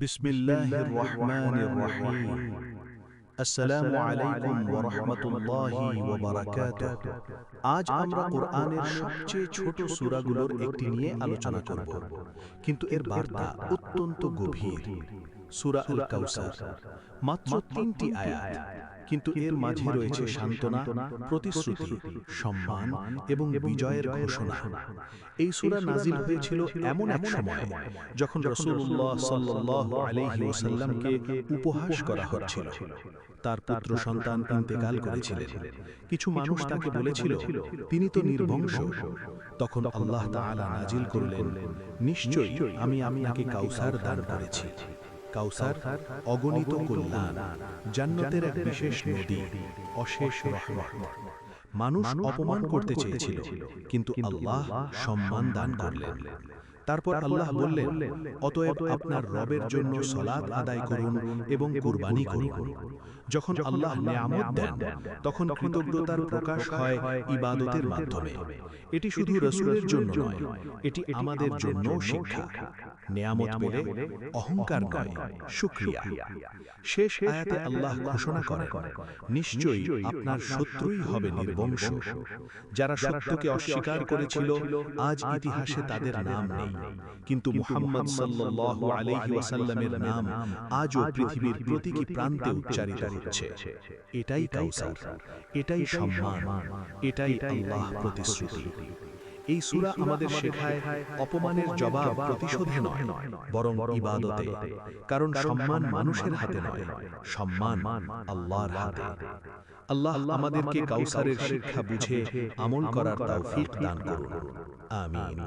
বিসমিল্লাহির রহমানির রহিম। আসসালামু আলাইকুম ওয়া রাহমাতুল্লাহি ওয়া বারাকাতুহু। আজ আমরা কোরআনের সবচেয়ে ছোট সূরাগুলোর একটি নিয়ে আলোচনা করব, কিন্তু এর বার্তা অত্যন্ত গভীর। সূরা আল কাউসার মাত্র ৩টি আয়াত, কিন্তু এর মাঝে রয়েছে সান্ত্বনা, প্রতিশ্রুতি, সম্মান এবং বিজয়ের ঘোষণা। এই সূরা নাজিল হয়েছিল এমন এক সময়ে যখন রাসূলুল্লাহ সাল্লাল্লাহু আলাইহি ওয়াসাল্লামকে উপহাস করা হচ্ছিল। তার পুত্র সন্তান ইন্তেকাল করেছিলেন। কিছু মানুষ তাকে বলেছিল, তিনি তো নির্বংশ। তখন আল্লাহ তাআলা নাজিল করলেন, নিশ্চয়ই আমি আপনাকে কাউসার দান করেছি। কাউসার অগণিত কল্যাণ, জান্নাতের এক বিশেষ নদী, অশেষ রহমত। মানুষ অপমান করতে চেয়েছিল, কিন্তু আল্লাহ সম্মান দান করলেন। তারপর আল্লাহ বললেন, অতএব আপনার রবের জন্য সালাত আদায় করুন এবং কুরবানি করুন। যখন আল্লাহ নিয়ামত দেন, তখন কৃতজ্ঞতার প্রকাশ হয় ইবাদতের মাধ্যমে। এটি শুধু রাসূলের জন্য নয়, এটি আমাদের জন্যও শিক্ষা। নিয়ামত পেলে অহংকার নয়, শুকরিয়া। শেষ আয়াতে আল্লাহ ঘোষণা করেন, নিশ্চয়ই আপনার শত্রুই হবে নির্বংশ। যারা সত্যকে অস্বীকার করেছিল, আজ ইতিহাসে তাদের নাম নেই, কিন্তু মুহাম্মদ সাল্লাল্লাহু আলাইহি ওয়াসাল্লামের নাম আজও পৃথিবীর প্রতিটি প্রান্তে উচ্চারিত হচ্ছে। এটাই কাউসার, এটাই সম্মান, এটাই আল্লাহ প্রতিশ্রুতি। এই সূরা আমাদের শেখায়, অপমানের জবাব প্রতিশোধে নয়, বরং ইবাদতে। কারণ সম্মান মানুষের হাতে নয়, সম্মান আল্লাহর হাতে। আল্লাহ আমাদেরকে কাউসারের শিক্ষা বুঝে আমল করার তৌফিক দান করুন। আমিন।